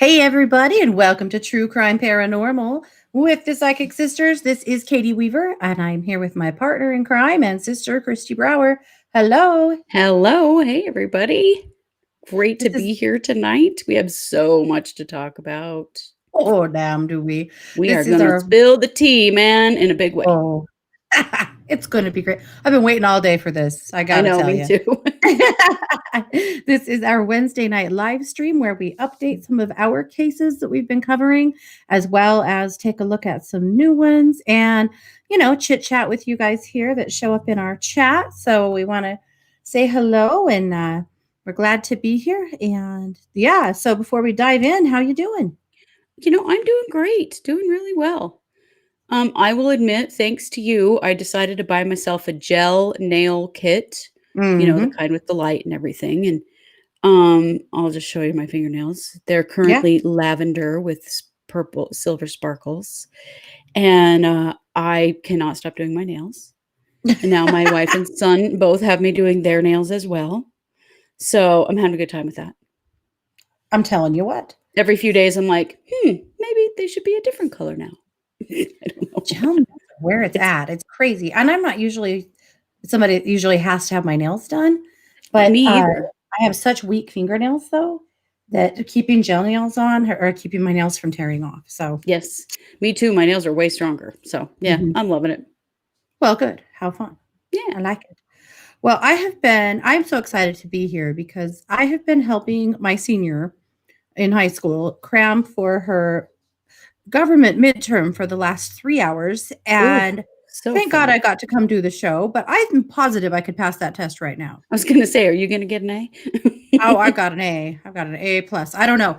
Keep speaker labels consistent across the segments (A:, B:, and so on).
A: Hey, everybody, and welcome to True Crime Paranormal with the Psychic Sisters. This is Katie Weaver, and I'm here with my partner in crime and sister, Kristi Brower. Hello.
B: Hello. Hey, everybody. Great to
A: This
B: be
A: is,
B: here tonight. We have so much to talk about.
A: oh, damn, do we?
B: We are
A: This is
B: going to
A: our,
B: spill the tea, man, in a big way.
A: oh, it's going to be great. I've been waiting all day for this. I got
B: I
A: to
B: know,
A: tell
B: me
A: you.
B: too.
A: This is our Wednesday night live stream where we update some of our cases that we've been covering, as well as take a look at some new ones and, chit chat with you guys here that show up in our chat. So we want to say hello and we're glad to be here. And yeah, so before we dive in, how you doing?
B: I'm doing great, doing really well. I will admit, thanks to you, I decided to buy myself a gel nail kit, the
A: Mm-hmm.
B: kind with the light and everything. And I'll just show you my fingernails. They're
A: Yeah.
B: currently lavender with purple silver sparkles. And I cannot stop doing my nails. And now my wife and son both have me doing their nails as well. So I'm having a good time with that.
A: I'm telling you what.
B: Every few days, I'm like, maybe they should be a different color now. I don't know.
A: Tell me where it's at. It's crazy. And I'm not usually somebody that usually has to have my nails done, but
B: Me either.
A: I have such weak fingernails though that keeping gel nails on or keeping my nails from tearing off. So,
B: Yes, me too. My nails are way stronger. So yeah,
A: mhm.
B: I'm loving it.
A: Well, good. How fun. I
B: Yeah.
A: like it. Well, I'm so excited to be here because I have been helping my senior in high school cram for her government midterm for the last 3 hours,
B: Ooh,
A: and
B: so
A: thank God
B: fun.
A: I got to come do the show, but I'm positive I could pass that test right now.
B: I was gonna say, are you gonna get an A?
A: Oh, I've got an A. I've got an A plus. I don't know.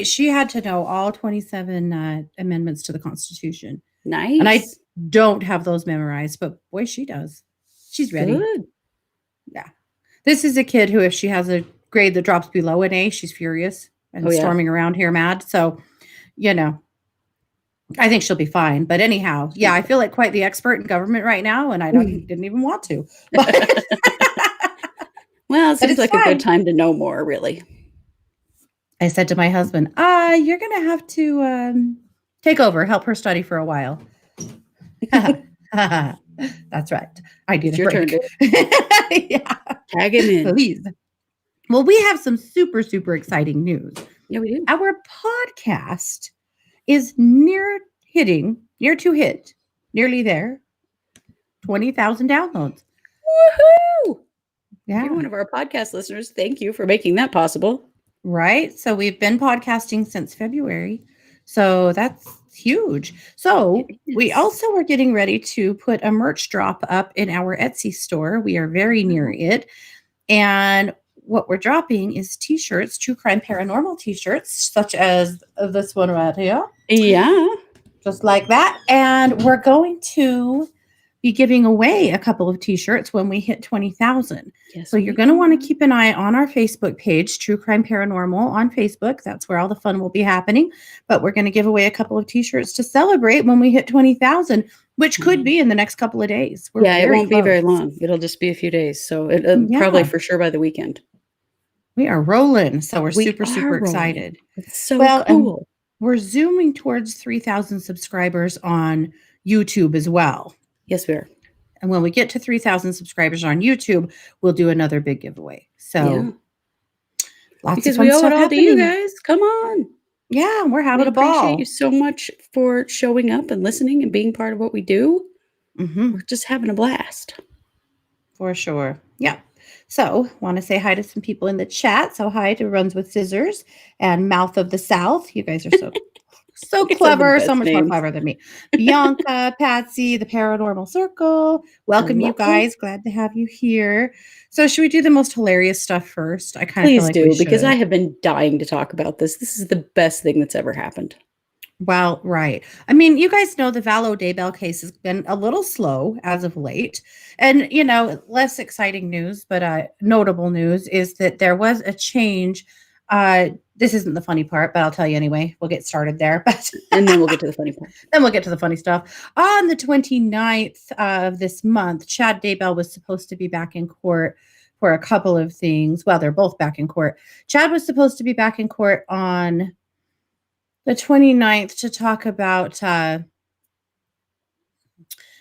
A: She had to know all 27 amendments to the Constitution, and I
B: Nice.
A: don't have those memorized, but boy, she does. She's ready.
B: Good.
A: Yeah. This is a kid who, if she has a grade that drops below an A, she's furious
B: Oh
A: and
B: yeah.
A: storming around here mad. So, you know, I think she'll be fine. But anyhow, yeah, I feel like quite the expert in government right now, and I didn't even want to. But,
B: Well, it
A: but
B: seems
A: it's
B: like a good
A: fine.
B: time to know more, really.
A: I said to my husband, you're going to have to take over, help her study for a while. That's right. I need
B: It's
A: a
B: your turn,
A: break.
B: dude.
A: Yeah,
B: Tag him in.
A: please. Well, we have some super, super exciting news.
B: Yeah, we do.
A: Our podcast is near to hit, nearly there, 20,000 downloads.
B: Woohoo! If you're
A: Yeah,
B: one of our podcast listeners, thank you for making that possible.
A: right. So we've been podcasting since February. So that's huge. So we
B: Yes.
A: also are getting ready to put a merch drop up in our Etsy store. We are very near
B: Wow.
A: it. And what we're dropping is t-shirts, True Crime Paranormal t-shirts, such as this one right here.
B: Yeah.
A: Just like that. And we're going to be giving away a couple of t-shirts when we hit 20,000.
B: Yes,
A: So you're going to want to keep an eye on our Facebook page, True Crime Paranormal on Facebook. That's where all the fun will be happening. But we're going to give away a couple of t-shirts to celebrate when we hit 20,000, which could be in the next couple of days. We're
B: Yeah, it
A: very
B: won't be very
A: close.
B: long. It'll just be a few days. So it probably
A: Yeah,
B: for sure by the weekend.
A: we are rolling. So we're
B: We
A: super, super
B: are rolling.
A: excited.
B: It's so
A: Well, and
B: cool.
A: we're zooming towards 3,000 subscribers on YouTube as well.
B: Yes, we are.
A: And when we get to 3,000 subscribers on YouTube, we'll do another big giveaway. So lots
B: Because
A: of fun
B: we owe
A: stuff
B: it all to you
A: happening.
B: guys. Come on.
A: Yeah, we're
B: We
A: having a
B: appreciate
A: ball.
B: you so much for showing up and listening and being part of what we do.
A: Mm-hmm.
B: We're just having a blast.
A: For sure. Yeah. So want to say hi to some people in the chat. So hi to Runs with Scissors and Mouth of the South. You guys are so
B: You guys have the
A: clever, so
B: best
A: much more
B: names.
A: clever than me. Bianca, Patsy, the Paranormal Circle. Welcome, you guys. Glad to have you here. So should we do the most hilarious stuff first? I kind of feel
B: Please
A: like we
B: do, because I
A: should.
B: have been dying to talk about this. This is the best thing that's ever happened.
A: Well, right. I mean, you guys know the Vallow-Daybell case has been a little slow as of late. And, less exciting news, but notable news is that there was a change. This isn't the funny part, but I'll tell you anyway. We'll get started there. But
B: And then we'll get to the funny part.
A: then we'll get to the funny stuff. On the 29th of this month, Chad Daybell was supposed to be back in court for a couple of things. Well, they're both back in court. Chad was supposed to be back in court on the 29th to talk about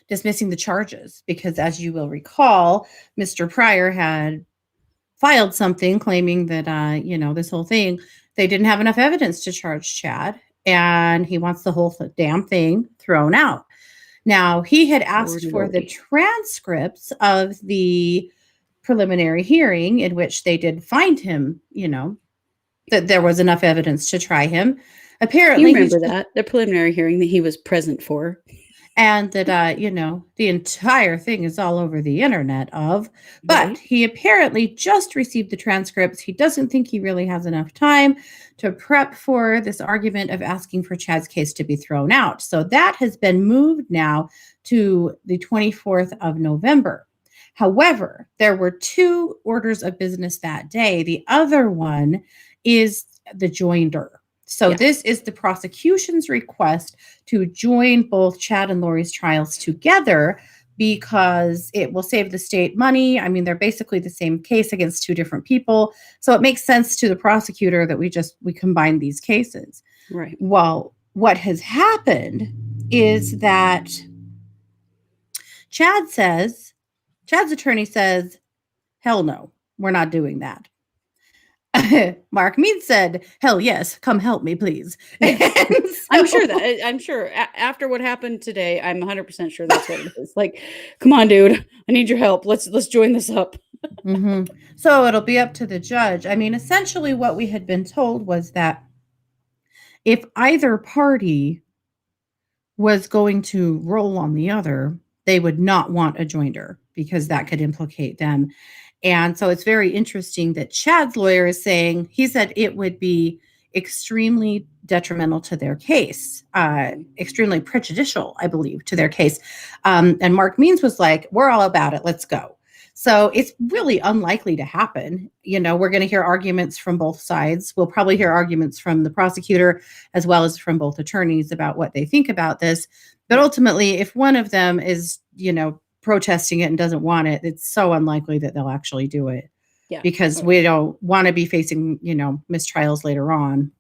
A: dismissing the charges because, as you will recall, Mr. Pryor had filed something claiming that, this whole thing, they didn't have enough evidence to charge Chad, and he wants the whole damn thing thrown out. Now, he had asked
B: Lordy,
A: for the
B: lordy.
A: transcripts of the preliminary hearing in which they did find him, that there was enough evidence to try him.
B: You
A: Apparently, he's
B: remember
A: just,
B: that, the preliminary hearing that he was present for.
A: and that, the entire thing is all over the internet but
B: Right.
A: he apparently just received the transcripts. He doesn't think he really has enough time to prep for this argument of asking for Chad's case to be thrown out. So that has been moved now to the 24th of November. However, there were 2 orders of business that day. The other one is the joinder. So this is the prosecution's request to join both Chad and Lori's trials together because it will save the state money. I mean, they're basically the same case against 2 different people. So it makes sense to the prosecutor that we combine these cases.
B: Right.
A: Well, what has happened is that Chad's attorney says, hell no, we're not doing that. Mark Mead said, hell yes, come help me, please.
B: I'm sure after what happened today, I'm 100% sure that's what it is. Like, come on, dude, I need your help. Let's join this up.
A: So it'll be up to the judge. I mean, essentially what we had been told was that if either party was going to roll on the other, they would not want a joinder because that could implicate them. And so it's very interesting that Chad's lawyer is saying, he said it would be extremely detrimental to their case, extremely prejudicial, I believe, to their case. And Mark Means was like, we're all about it. Let's go. So it's really unlikely to happen. We're going to hear arguments from both sides. We'll probably hear arguments from the prosecutor as well as from both attorneys about what they think about this. But ultimately, if one of them is, protesting it and doesn't want it, it's so unlikely that they'll actually do it.
B: Yeah.
A: Because we don't want to be facing, mistrials later on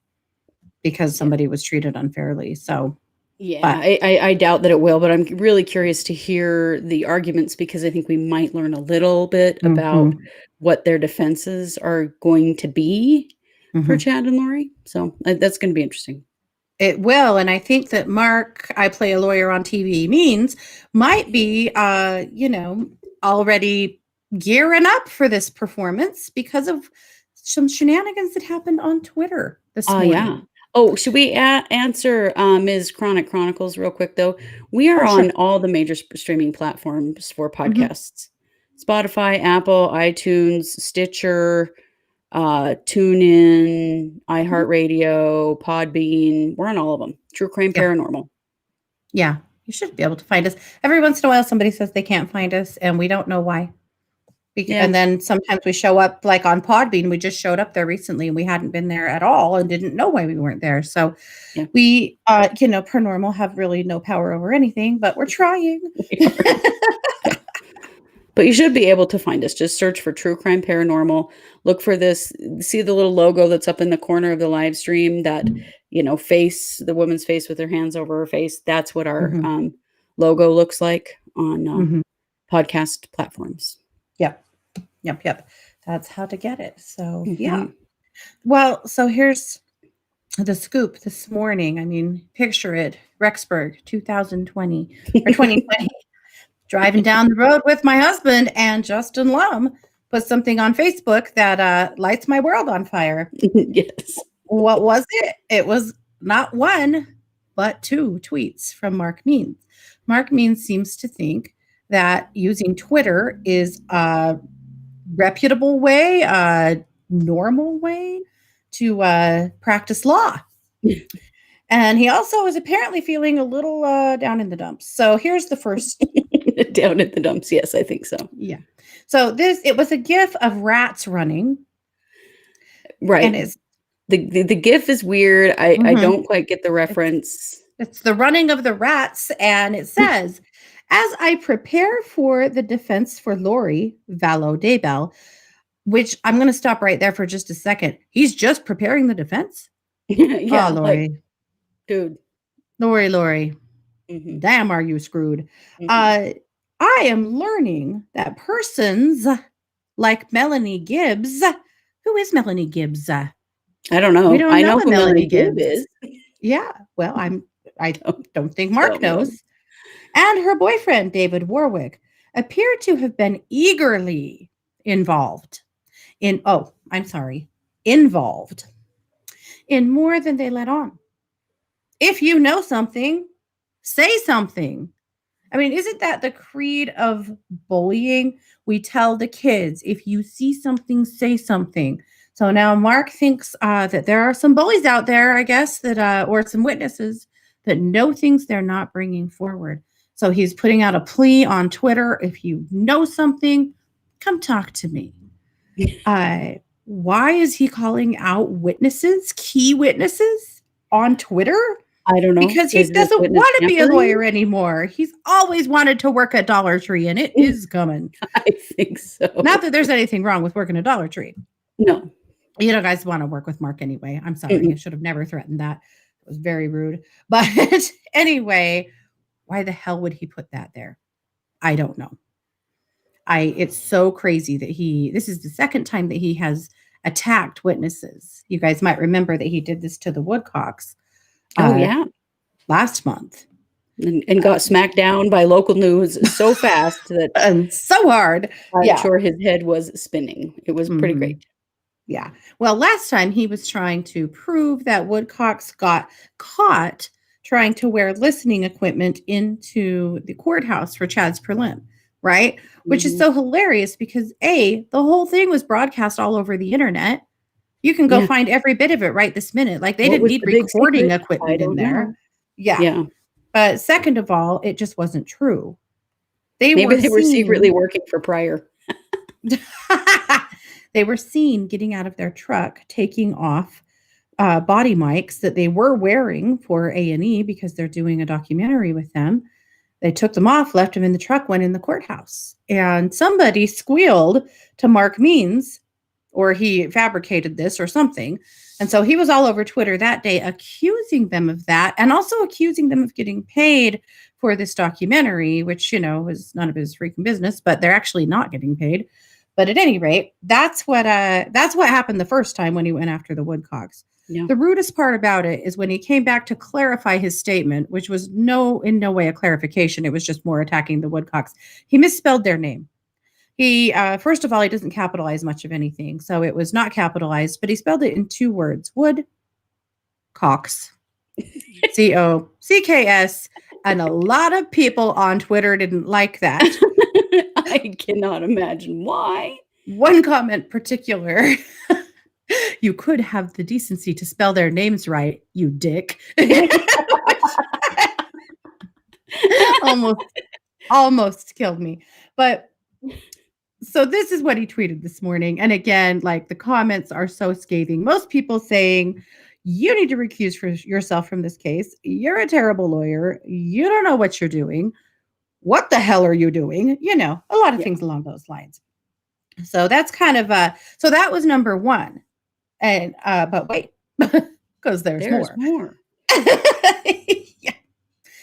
A: because somebody was treated unfairly. So
B: yeah, I doubt that it will, but I'm really curious to hear the arguments because I think we might learn a little bit about what their defenses are going to be for Chad and Lori. So that's going to be interesting.
A: It will. And I think that Mark, I play a lawyer on TV, Means might be, already gearing up for this performance because of some shenanigans that happened on Twitter this morning.
B: Yeah. Oh, should we answer Ms. Chronic Chronicles real quick, though? We are on all the major streaming platforms for podcasts. Spotify, Apple, iTunes, Stitcher, TuneIn, iHeartRadio, Podbean. We're on all of them. True Crime Paranormal.
A: Yeah, you should be able to find us. Every once in a while, somebody says they can't find us, and we don't know why. And then sometimes we show up like on Podbean. We just showed up there recently, and we hadn't been there at all and didn't know why we weren't there. So we, paranormal have really no power over anything, but we're trying.
B: But you should be able to find us. Just search for True Crime Paranormal. Look for this. See the little logo that's up in the corner of the live stream, that, face, the woman's face with her hands over her face. That's what our logo looks like on podcast platforms.
A: Yep. That's how to get it. So, yeah. Well, so here's the scoop this morning. I mean, picture it. Rexburg, 2020 or 2020. Driving down the road with my husband, and Justin Lum put something on Facebook that lights my world on fire.
B: Yes.
A: What was it? It was not 1, but 2 tweets from Mark Means. Mark Means seems to think that using Twitter is a reputable way, a normal way to practice law. And he also is apparently feeling a little down in the dumps. So here's the first.
B: Down in the dumps. Yes, I think so.
A: Yeah. So it was a GIF of rats running.
B: Right.
A: And
B: the GIF is weird. I don't quite get the reference.
A: It's the running of the rats. And it says, as I prepare for the defense for Lori, Vallow-Daybell, which I'm going to stop right there for just a second. He's just preparing the defense?
B: Yeah.
A: Oh, Lori.
B: Dude.
A: Lori.
B: Mhm.
A: Damn, are you screwed?
B: Mhm.
A: I am learning that persons like Melanie Gibbs, who is Melanie Gibbs?
B: I don't
A: We
B: know.
A: don't
B: I
A: know
B: know
A: a
B: who
A: Melanie
B: Melanie Gibb
A: Gibbs.
B: is.
A: Yeah, well, I don't think Mark
B: Don't.
A: knows. And her boyfriend, David Warwick, appear to have been eagerly involved involved in more than they let on. If you know something, say something. I mean, isn't that the creed of bullying? We tell the kids, if you see something, say something. So now Mark thinks that there are some bullies out there, I guess, that or some witnesses that know things they're not bringing forward. So he's putting out a plea on Twitter. If you know something, come talk to me. Why is he calling out witnesses, key witnesses on Twitter?
B: I don't know.
A: Because he
B: Is this
A: doesn't
B: witness
A: want to be a
B: tampering?
A: lawyer anymore. He's always wanted to work at Dollar Tree, and it is coming.
B: I think so.
A: Not that there's anything wrong with working at Dollar Tree.
B: No.
A: You know, guys want to work with Mark anyway. I'm sorry.
B: Mm-mm.
A: I should have never threatened that. It was very rude. But anyway, why the hell would he put that there? I don't know. It's so crazy that this is the second time that he has attacked witnesses. You guys might remember that he did this to the Woodcocks
B: Oh, yeah.
A: last month.
B: And got smacked down by local news so fast that
A: And so hard.
B: I'm
A: Yeah.
B: sure his head was spinning. It was pretty
A: Mhm.
B: great.
A: Yeah. Well, last time he was trying to prove that Woodcocks got caught trying to wear listening equipment into the courthouse for Chad's prelim, right? Which is
B: Mhm.
A: so hilarious because the whole thing was broadcast all over the internet. You can go
B: Yeah.
A: find every bit of it right this minute. Like they
B: What
A: didn't
B: was
A: need
B: the big
A: recording
B: secret? I
A: equipment in
B: don't
A: there.
B: know.
A: Yeah.
B: Yeah.
A: But second of all, it just wasn't true. They
B: Maybe
A: were
B: they were secretly
A: seen
B: working for Pryor.
A: they were seen getting out of their truck, taking off body mics that they were wearing for A&E because they're doing a documentary with them. They took them off, left them in the truck, went in the courthouse. And somebody squealed to Mark Means, or he fabricated this or something. And so he was all over Twitter that day accusing them of that and also accusing them of getting paid for this documentary, which, was none of his freaking business, but they're actually not getting paid. But at any rate, that's what happened the first time when he went after the Woodcocks.
B: Yeah.
A: The rudest part about it is when he came back to clarify his statement, which was in no way a clarification. It was just more attacking the Woodcocks. He misspelled their name. He, first of all, he doesn't capitalize much of anything. So it was not capitalized, but he spelled it in 2 words, Woodcocks, Cocks. And a lot of people on Twitter didn't like that.
B: I cannot imagine why.
A: One comment particular, you could have the decency to spell their names right, you dick. almost killed me. But so this is what he tweeted this morning. And again, like the comments are so scathing. Most people saying, you need to recuse yourself from this case. You're a terrible lawyer. You don't know what you're doing. What the hell are you doing? A lot of things along those lines. So that's kind of so that was number 1. And but wait, because there's more. Yeah.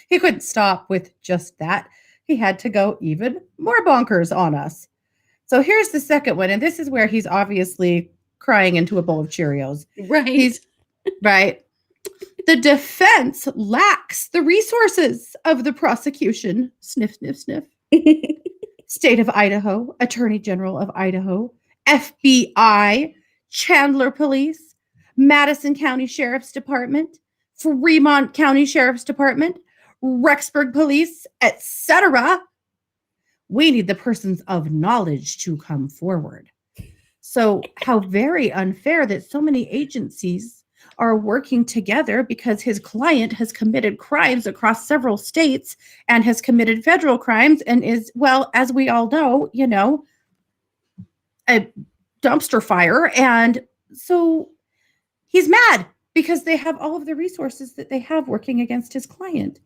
A: He couldn't stop with just that. He had to go even more bonkers on us. So here's the second one, and this is where he's obviously crying into a bowl of Cheerios.
B: Right.
A: Right. The defense lacks the resources of the prosecution. Sniff, sniff, sniff. State of Idaho, Attorney General of Idaho, FBI, Chandler Police, Madison County Sheriff's Department, Fremont County Sheriff's Department, Rexburg Police, etc. We need the persons of knowledge to come forward. So how very unfair that so many agencies are working together because his client has committed crimes across several states and has committed federal crimes and is, well, as we all know, a dumpster fire. And so he's mad because they have all of the resources that they have working against his client.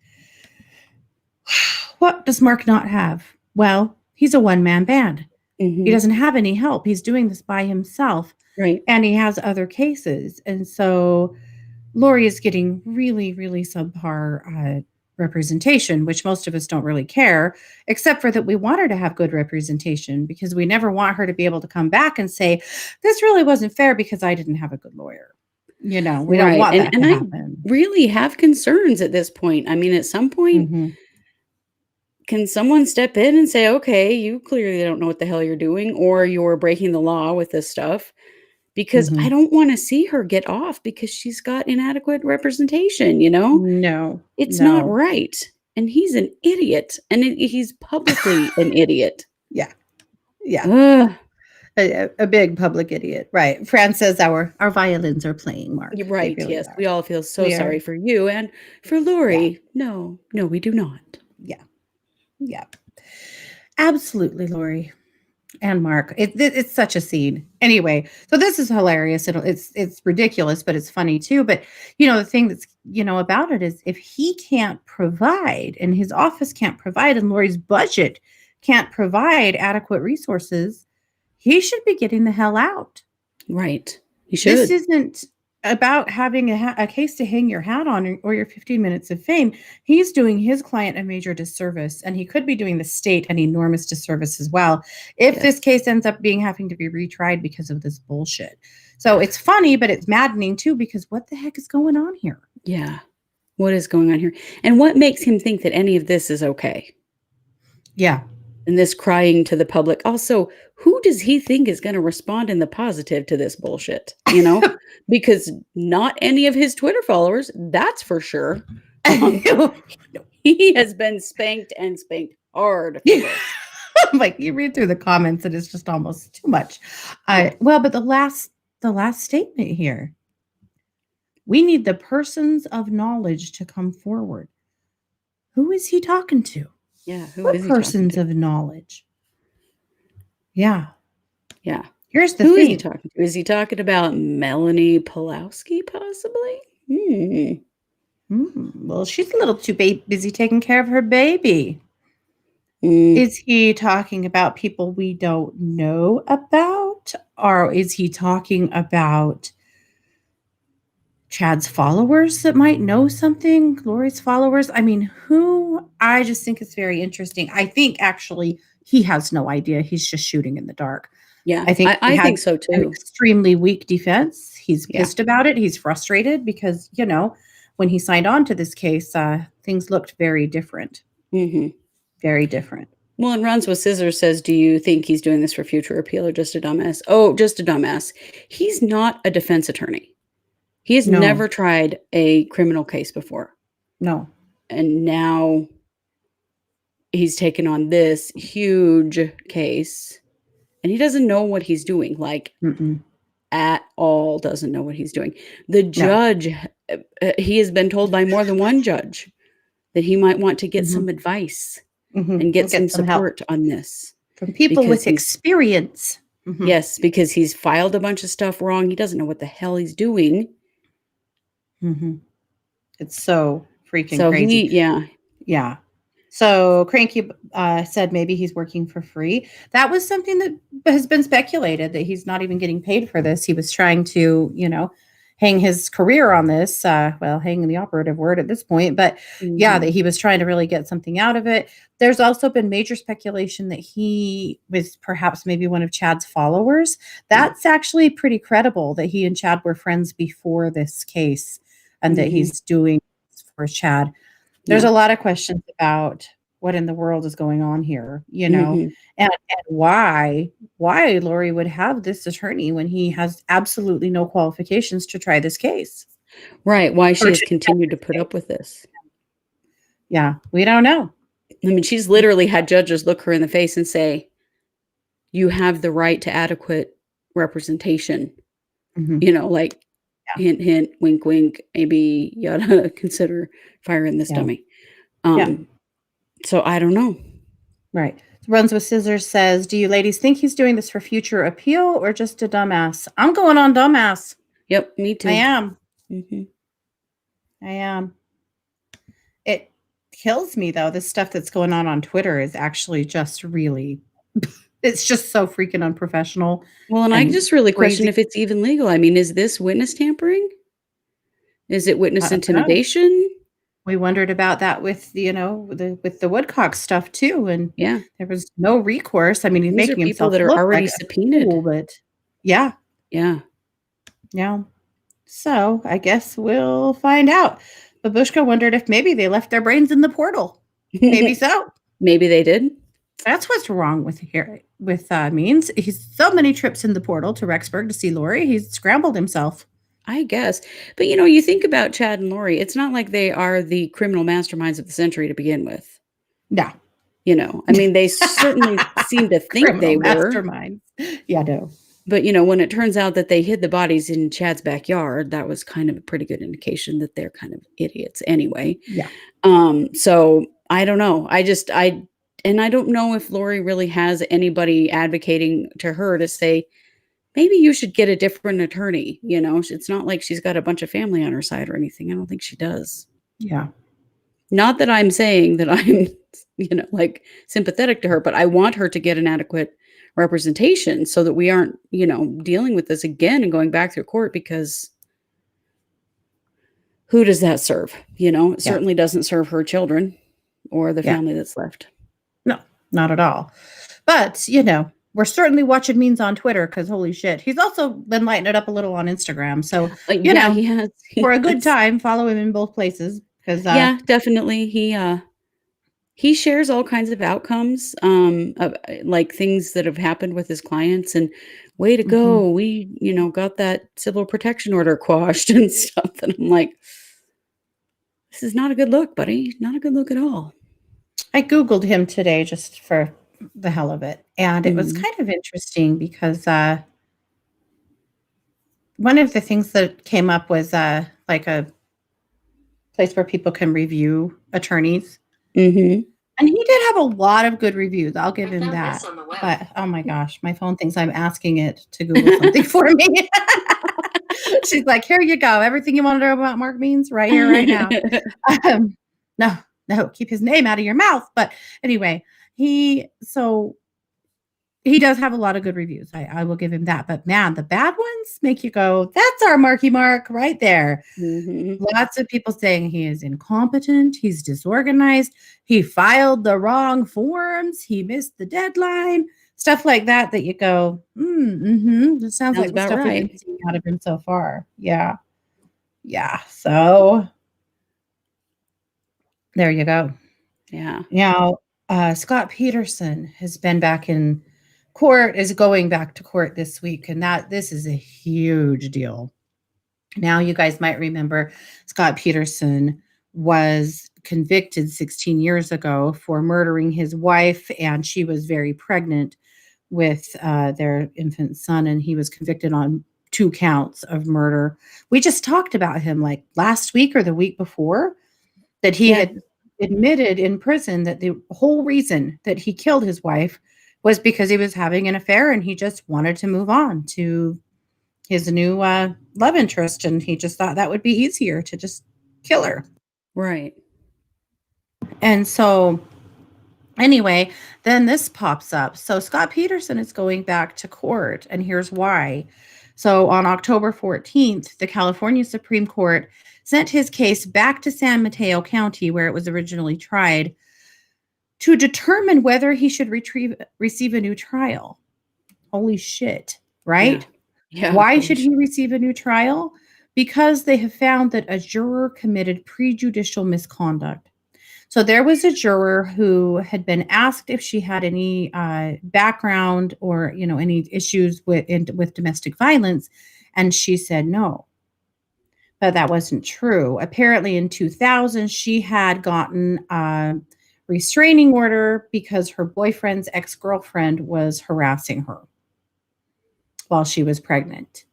A: What does Mark not have? Well, he's a one-man band.
B: Mhm.
A: He doesn't have any help. He's doing this by himself.
B: Right.
A: And he has other cases. And so Lori is getting really, really subpar representation, which most of us don't really care, except for that we want her to have good representation because we never want her to be able to come back and say, this really wasn't fair because I didn't have a good lawyer. We don't
B: Right,
A: want that
B: and
A: to
B: I
A: happen.
B: really have concerns at this point. I mean, at some point,
A: Mhm.
B: can someone step in and say, "Okay, you clearly don't know what the hell you're doing, or you're breaking the law with this stuff," because I
A: Mhm.
B: don't wanna see her get off because she's got inadequate representation, you know?
A: No.
B: It's not
A: No.
B: right, and he's an idiot, and he's publicly an idiot.
A: Yeah. Yeah.
B: Ugh.
A: A big public idiot. Right. Fran says our violins are playing, Mark.
B: You're
A: They
B: right,
A: really
B: yes,
A: are.
B: we all feel so
A: We are.
B: sorry for you and for
A: Yeah.
B: Lori. No, no, we do not.
A: Yeah. Yeah. Absolutely, Lori. And Mark. It's such a scene. Anyway, so this is hilarious. It's ridiculous, but it's funny too. But the thing that's about it is if he can't provide and his office can't provide and Lori's budget can't provide adequate resources, he should be getting the hell out.
B: Right. You
A: This
B: should.
A: isn't about having a case to hang your hat on or your 15 minutes of fame. He's doing his client a major disservice, and he could be doing the state an enormous disservice as well if this
B: Yes.
A: case ends up having to be retried because of this bullshit. So it's funny, but it's maddening too because what the heck is going on here?
B: Yeah. What is going on here? And what makes him think that any of this is okay?
A: Yeah.
B: And this crying to the public. Also, who does he think is gonna respond in the positive to this bullshit, you know? Because not any of his Twitter followers, that's for sure. Um, he has been spanked and spanked hard for this.
A: Like you read through the comments and it's just almost too much.
B: Yeah.
A: Well, but the last statement here. We need the persons of knowledge to come forward. Who is he talking to?
B: Yeah, who
A: What
B: is he talking
A: persons
B: to?
A: of knowledge? Yeah.
B: Yeah.
A: Here's the
B: Who is he
A: thing.
B: talking to? Is he talking about Melanie Pulowski, possibly? Hmm.
A: Well, she's a little too busy taking care of her baby.
B: Mm,
A: Is he talking about people we don't know about? Or is he talking about Chad's followers that might know something? Lori's followers? I mean, who? I just think it's very interesting. I think actually he has no idea. He's just shooting in the dark.
B: yeah,
A: I think he
B: I
A: had
B: think so
A: an
B: too.
A: extremely weak defense. He's
B: Yeah.
A: pissed about it. He's frustrated because, when he signed on to this case, things looked very different.
B: Mhm.
A: Very different.
B: Well, and Runs with Scissors says, "Do you think he's doing this for future appeal or just a dumbass?" Oh, just a dumbass. He's not a defense attorney. He has
A: No,
B: never tried a criminal case before,
A: no.
B: and now he's taken on this huge case, and he doesn't know what he's doing, like,
A: Mm-mm.
B: at all doesn't know what he's doing. The
A: No.
B: judge, he has been told by more than one judge that he might want to get
A: Mhm.
B: some advice and
A: Mhm.
B: get some
A: Get some help
B: support on this
A: from people
B: because
A: with
B: he's
A: experience. Mhm.
B: yes, because he's filed a bunch of stuff wrong. He doesn't know what the hell he's doing.
A: Mhm. It's so freaking
B: So
A: crazy.
B: yeah.
A: Yeah. So Cranky said maybe he's working for free. That was something that has been speculated that he's not even getting paid for this. He was trying to, hang his career on this. Hanging the operative word at this point, but yeah, that
B: Mhm.
A: he was trying to really get something out of it. There's also been major speculation that he was perhaps maybe one of Chad's followers.
B: Yeah.
A: That's actually pretty credible that he and Chad were friends before this case and that
B: Mhm.
A: he's doing this for Chad. There's
B: Yeah.
A: a lot of questions about what in the world is going on here,
B: Mhm.
A: and why Lori would have this attorney when he has absolutely no qualifications to try this case
B: Right, why
A: or
B: she has
A: to defend
B: continued to
A: this
B: put
A: case.
B: up with this.
A: Yeah, we don't know.
B: I mean, she's literally had judges look her in the face and say, "You have the right to adequate representation."
A: Mhm.
B: Like,
A: Yeah,
B: hint, hint, wink, wink, maybe you oughta consider firing this
A: yeah,
B: dummy.
A: yeah,
B: So I don't know.
A: right. Runs with Scissors says, "Do you ladies think he's doing this for future appeal or just a dumbass?" I'm going on dumbass.
B: Yep, me
A: I
B: too.
A: am.
B: Mhm.
A: I am. It kills me though. This stuff that's going on Twitter is actually just really it's just so freaking unprofessional
B: Well, and I
A: and
B: just really question
A: crazy.
B: if it's even legal. I mean, is this witness tampering? Is it witness
A: I don't know.
B: intimidation?
A: We wondered about that with, with the Woodcock stuff too, and
B: Yeah.
A: there was no recourse. I mean, he's
B: These are
A: making
B: people
A: himself
B: that are
A: look
B: already
A: like a
B: subpoenaed.
A: fool, but yeah,
B: Yeah.
A: yeah. So I guess we'll find out. Babushka wondered if maybe they left their brains in the portal. Maybe so.
B: Maybe they did.
A: That's what's wrong with here with Means. He's so many trips in the portal to Rexburg to see Lori. He's scrambled himself.
B: I guess. But, you think about Chad and Lori, it's not like they are the criminal masterminds of the century to begin with.
A: No.
B: I mean, they certainly seem to think
A: Criminal
B: they were.
A: masterminds. Yeah, no.
B: But, when it turns out that they hid the bodies in Chad's backyard, that was kind of a pretty good indication that they're kind of idiots anyway.
A: Yeah.
B: So I don't know. And I don't know if Lori really has anybody advocating to her to say, maybe you should get a different attorney. It's not like she's got a bunch of family on her side or anything. I don't think she does.
A: Yeah.
B: Not that I'm saying that I'm, like sympathetic to her, but I want her to get an adequate representation so that we aren't, dealing with this again and going back through court, because who does that serve? It certainly doesn't serve her children or the family that's left.
A: No, not at all. But, we're certainly watching Means on Twitter because holy shit. He's also been lighting it up a little on Instagram. So,
B: Yeah, he has.
A: for a good time, follow him in both places because
B: Yeah, definitely. He shares all kinds of outcomes, of, like things that have happened with his clients, and way to go. We, got that civil protection order quashed and stuff. And I'm like, this is not a good look, buddy. Not a good look at all.
A: I Googled him today just for the hell of it. And it was kind of interesting because one of the things that came up was like a place where people can review attorneys.
B: Mm-hmm.
A: And he did have a lot of good reviews. I'll give him that. But oh my gosh, my phone thinks I'm asking it to Google something for me. She's like, here you go. Everything you want to know about Mark Means right here, right now. No, keep his name out of your mouth. But anyway, he does have a lot of good reviews. I will give him that. But man, the bad ones make you go, that's our Marky Mark right there.
B: Mm-hmm.
A: Lots of people saying he is incompetent. He's disorganized. He filed the wrong forms. He missed the deadline. Stuff like that you go, This sounds like the
B: about
A: stuff
B: right.
A: we've been seeing out of him so far. Yeah. Yeah. So there you go.
B: Yeah.
A: Now, Scott Peterson has been back in court, is going back to court this week, and this is a huge deal. Now, you guys might remember Scott Peterson was convicted 16 years ago for murdering his wife, and she was very pregnant with their infant son, and he was convicted on 2 counts of murder. We just talked about him like last week or the week before, that he had admitted in prison that the whole reason that he killed his wife was because he was having an affair and he just wanted to move on to his new love interest, and he just thought that would be easier to just kill her.
B: Right.
A: And so anyway, then this pops up. So Scott Peterson is going back to court, and here's why. So on October 14th, the California Supreme Court sent his case back to San Mateo County, where it was originally tried, to determine whether he should receive a new trial. Holy shit, right?
B: Yeah.
A: Why should he receive a new trial? Because they have found that a juror committed prejudicial misconduct. So there was a juror who had been asked if she had any background or any issues with domestic violence, and she said no. But that wasn't true. Apparently, in 2000, she had gotten a restraining order because her boyfriend's ex-girlfriend was harassing her while she was pregnant.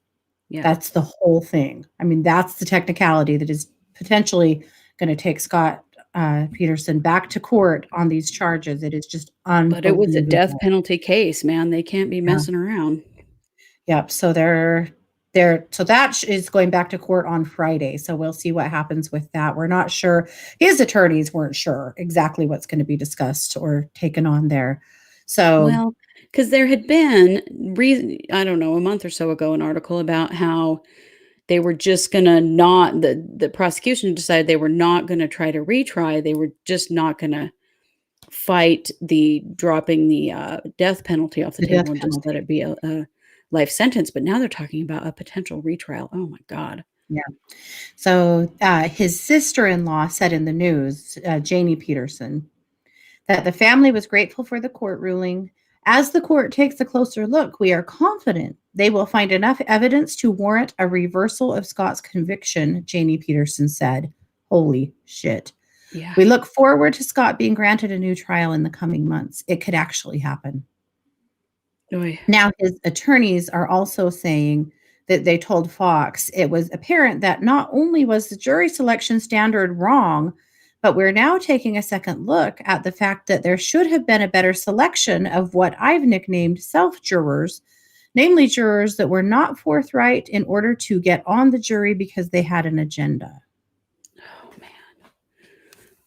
A: Yeah. That's the whole thing. I mean, that's the technicality that is potentially going to take Scott Peterson back to court on these charges. It is just unbelievable.
B: But it was a death penalty case, man. They can't be messing around.
A: Yep. So so that is going back to court on Friday. So we'll see what happens with that. We're not sure. His attorneys weren't sure exactly what's going to be discussed or taken on there. So,
B: well, because there had been, I don't know, a month or so ago, an article about how They were just gonna not the prosecution decided they were not gonna try to retry, they were just not gonna fight the dropping the, death penalty off the
A: The death
B: table and just let
A: penalty.
B: it be a life sentence, but now they're talking about a potential retrial. Oh my god.
A: Yeah. So, his sister-in-law said in the news, Janie Peterson, that the family was grateful for the court ruling. As the court takes a closer look, we are confident they will find enough evidence to warrant a reversal of Scott's conviction, Janie Peterson said. Holy shit.
B: Yeah.
A: We look forward to Scott being granted a new trial in the coming months. It could actually happen.
B: Oy.
A: Now, his attorneys are also saying that they told Fox it was apparent that not only was the jury selection standard wrong, but we're now taking a second look at the fact that there should have been a better selection of what I've nicknamed self jurors, namely jurors that were not forthright in order to get on the jury because they had an agenda.
B: Oh, man.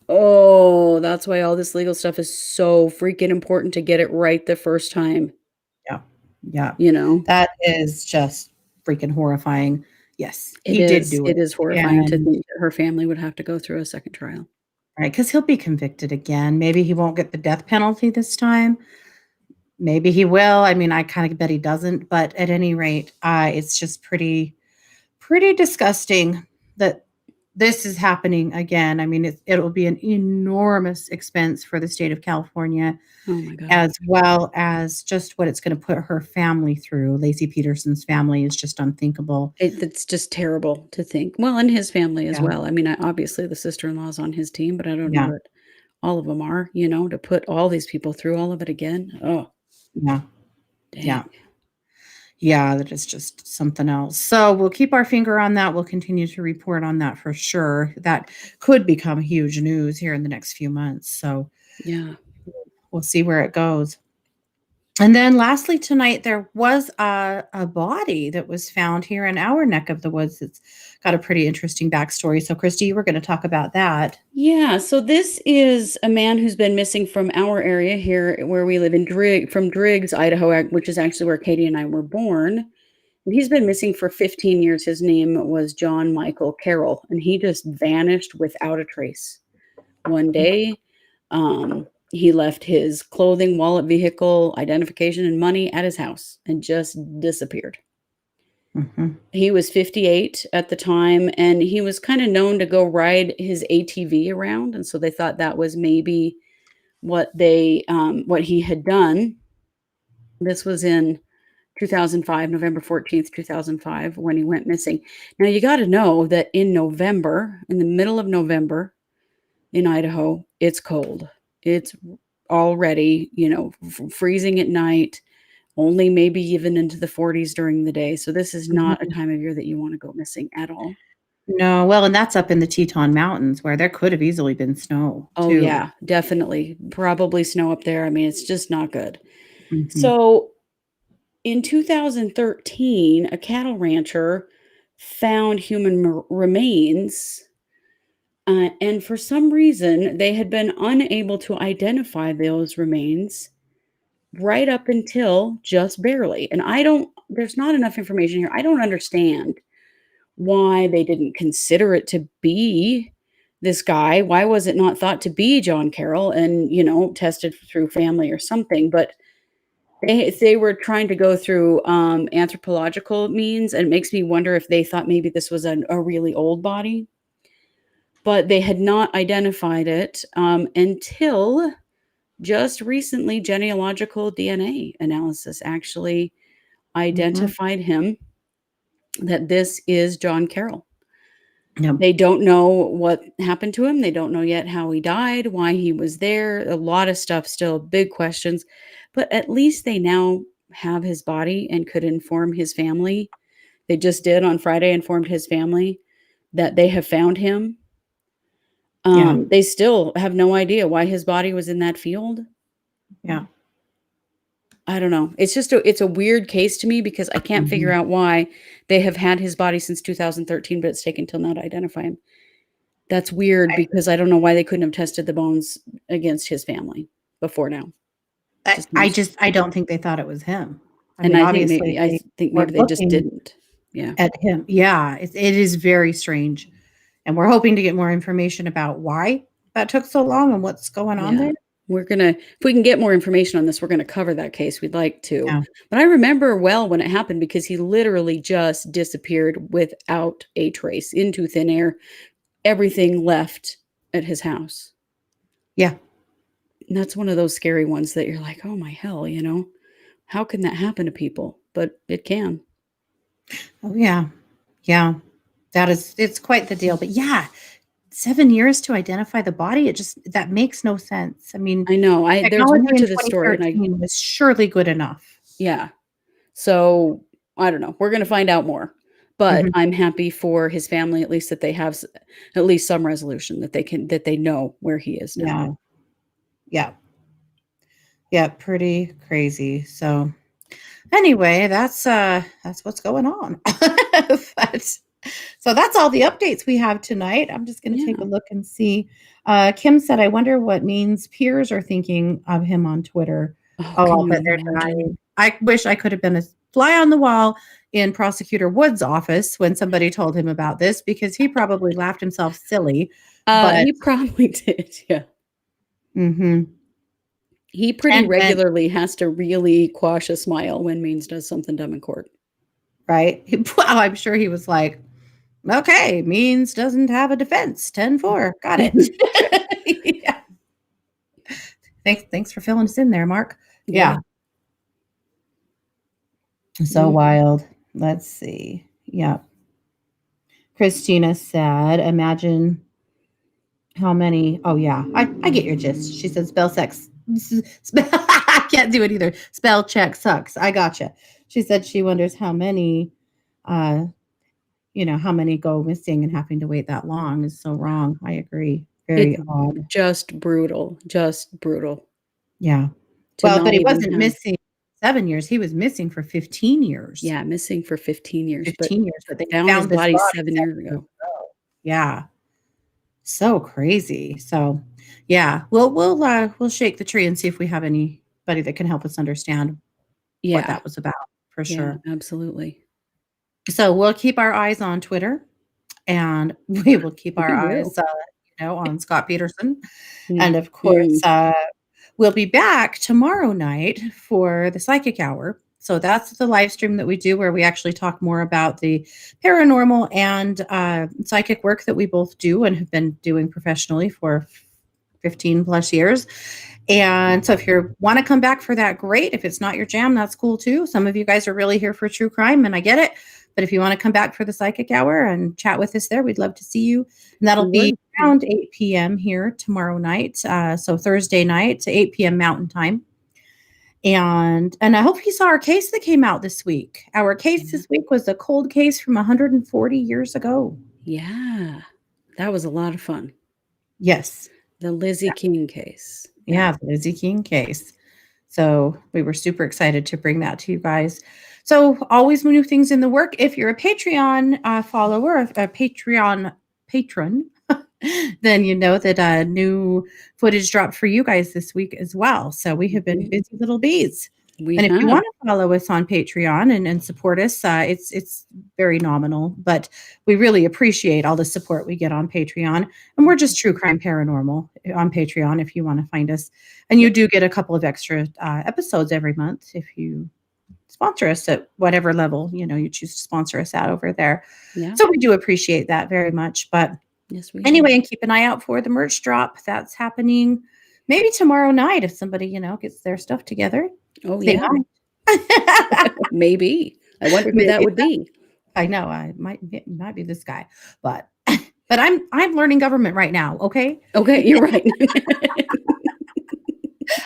B: Oh, that's why all this legal stuff is so freaking important to get it right the first time,
A: Yeah. Yeah.
B: you know?
A: That is just freaking horrifying. Yes,
B: It
A: he did
B: is
A: do it.
B: it is horrifying to
A: And
B: think that her family would have to go through a second trial.
A: right, because he'll be convicted again. Maybe he won't get the death penalty this time. Maybe he will. I mean, I kind of bet he doesn't. But at any rate, it's just pretty disgusting that this is happening again. I mean, it'll be an enormous expense for the state of California,
B: Oh my god.
A: as well as just what it's going to put her family through. Lacey Peterson's family is just unthinkable.
B: It's just terrible to think. Well, and his family as
A: Yeah,
B: well. I mean, obviously the sister-in-law is on his team, but I don't know
A: yeah,
B: that all of them are, to put all these people through all of it again. Oh,
A: yeah,
B: dang.
A: yeah. Yeah, that is just something else. So we'll keep our finger on that. We'll continue to report on that for sure. That could become huge news here in the next few months. So
B: Yeah.
A: we'll see where it goes. And then lastly, tonight, there was a body that was found here in our neck of the woods. It's got a pretty interesting backstory. So, Kristi, you were going to talk about that.
B: Yeah, so this is a man who's been missing from our area here where we live in from Driggs, Idaho, which is actually where Katie and I were born. And he's been missing for 15 years. His name was John Michael Carroll, and he just vanished without a trace. One day, he left his clothing, wallet, vehicle, identification, and money at his house and just disappeared.
A: Mhm.
B: He was 58 at the time, and he was kind of known to go ride his ATV around, and so they thought that was maybe what he had done. This was in 2005, November 14th, 2005, when he went missing. Now, you gotta know that in November, in the middle of November in Idaho, it's cold. It's already, freezing at night, only maybe even into the 40s during the day. So this is not a
A: Mhm.
B: time of year that you wanna go missing at all.
A: No, well, and that's up in the Teton Mountains where there could have easily been snow
B: Oh,
A: too.
B: yeah, definitely. Probably snow up there. I mean, it's just not good.
A: Mhm.
B: So, in 2013, a cattle rancher found human remains, and for some reason, they had been unable to identify those remains right up until just barely. And there's not enough information here. I don't understand why they didn't consider it to be this guy. Why was it not thought to be John Carroll and, tested through family or something? But they were trying to go through anthropological means, and it makes me wonder if they thought maybe this was a really old body, but they had not identified it until just recently. Genealogical DNA analysis actually
A: Mhm.
B: identified him, that this is John Carroll.
A: Yep.
B: They don't know what happened to him. They don't know yet how he died, why he was there. A lot of stuff still, big questions. But at least they now have his body and could inform his family. They just did on Friday, informed his family that they have found him.
A: Yeah.
B: They still have no idea why his body was in that field.
A: Yeah.
B: I don't know. It's a weird case to me because I can't figure
A: Mhm.
B: out why they have had his body since 2013, but it's taken till now to identify him. That's weird because I don't know why they couldn't have tested the bones against his family before now. Just
A: I
B: makes
A: just I don't think they thought it was him. I
B: and
A: mean,
B: I think
A: obviously,
B: maybe I
A: they
B: think
A: weren't
B: maybe they just
A: looking.
B: didn't. Yeah.
A: at him. Yeah, it is very strange. And we're hoping to get more information about why that took so long and what's going on
B: Yeah.
A: there.
B: If we can get more information on this, we're gonna cover that case. We'd like to.
A: Yeah.
B: But I remember well when it happened because he literally just disappeared without a trace into thin air. Everything left at his house.
A: Yeah.
B: And that's one of those scary ones that you're like, "Oh my hell," you know? How can that happen to people? But it can.
A: Oh, yeah. Yeah. It's quite the deal. But yeah, 7 years to identify the body, that makes no sense. I mean,
B: I know. There's
A: technology
B: more
A: in
B: to this story, and
A: 2013 was surely good enough.
B: yeah. So, I don't know. We're gonna find out more. But
A: Mhm.
B: I'm happy for his family, at least that they have at least some resolution that they know where he is now.
A: Yeah. Yeah. Yeah, pretty crazy. So, anyway, that's what's going on. But so that's all the updates we have tonight. I'm just gonna take
B: Yeah.
A: a look and see. Kim said, "I wonder what means peers are thinking of him on Twitter."
B: Oh,
A: Oh,
B: can
A: I'll
B: you
A: bet they're
B: imagine?
A: dying. I wish I could have been a fly on the wall in Prosecutor Wood's office when somebody told him about this because he probably laughed himself silly, but
B: He probably did, yeah.
A: mhm,
B: He pretty
A: and went
B: regularly has to really quash a smile when Means does something dumb in court.
A: right? Well, I'm sure he was like, "Okay, Means doesn't have a defense. 10-4. Got it." Yeah. Thanks for filling us in there, Mark.
B: Yeah.
A: Yeah, so
B: Mhm.
A: wild. Let's see. Yeah. Christina said, "Imagine how many." Oh, yeah. I get your gist. She said, "Spell sex." I can't do it either. Spell check sucks. I gotcha. She said she wonders how many, uh, how many go missing and having to wait that long is so wrong. I agree.
B: It's
A: Very odd.
B: just brutal, just brutal
A: Yeah.
B: to
A: Well, but
B: not
A: he
B: even
A: wasn't
B: have
A: missing 7 years. He was missing for 15 years.
B: yeah, missing for 15 years, but
A: 15 years, but they
B: found his
A: found this
B: body
A: body
B: 7
A: 7
B: years
A: years
B: ago.
A: ago. Yeah. So crazy. So, yeah, we'll shake the tree and see if we have anybody that can help us understand what
B: Yeah,
A: that was about for
B: yeah,
A: sure.
B: absolutely.
A: So, we'll keep our eyes on Twitter, and we will keep our
B: We will.
A: eyes, on Scott Peterson. And of course,
B: Mhm.
A: we'll be back tomorrow night for the Psychic Hour. So that's the live stream that we do where we actually talk more about the paranormal and psychic work that we both do and have been doing professionally for 15 plus years. And so if you want to come back for that, great. If it's not your jam, that's cool too. Some of you guys are really here for true crime, and I get it. But if you want to come back for the psychic hour and chat with us there, we'd love to see you. And that'll
B: We
A: be
B: would. Yeah.
A: around 8 p.m. here tomorrow night. So Thursday night to 8 p.m. Mountain Time. And I hope you saw our case that came out this week. Our case
B: Yeah.
A: this week was a cold case from 140 years ago.
B: Yeah. That was a lot of fun.
A: Yes.
B: The Lizzie King case. Yeah.
A: Yeah, the Lizzie King case. So we were super excited to bring that to you guys. So always new things in the work. If you're a Patreon follower, a Patreon patron, then you know that new footage dropped for you guys this week as well. So we have been
B: Mhm.
A: busy little bees.
B: We
A: And if you
B: have.
A: want to follow us on Patreon and support us, it's very nominal, but we really appreciate all the support we get on Patreon. And we're just True Crime Paranormal on Patreon if you want to find us. And you
B: Yep.
A: do get a couple of extra episodes every month if you sponsor us at whatever level you choose to sponsor us at over there.
B: Yeah.
A: So we do appreciate that very much. But
B: Yes, we do.
A: anyway, and keep an eye out for the merch drop. That's happening maybe tomorrow night if somebody gets their stuff together.
B: Oh,
A: They
B: yeah.
A: might.
B: Maybe. I wonder who that
A: Maybe
B: would be.
A: I know I might be this guy, but I'm learning government right now. Okay,
B: Okay, you're right.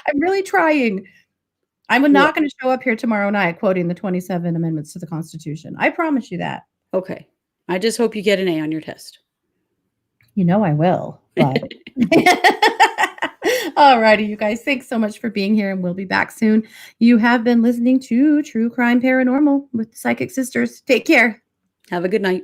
A: I'm really trying. I'm
B: Well,
A: not going to show up here tomorrow night quoting the 27 amendments to the Constitution. I promise you that.
B: okay. I just hope you get an A on your test.
A: You know I will, but all righty, you guys. Thanks so much for being here, and we'll be back soon. You have been listening to True Crime Paranormal with the Psychic Sisters. Take care.
B: Have a good night.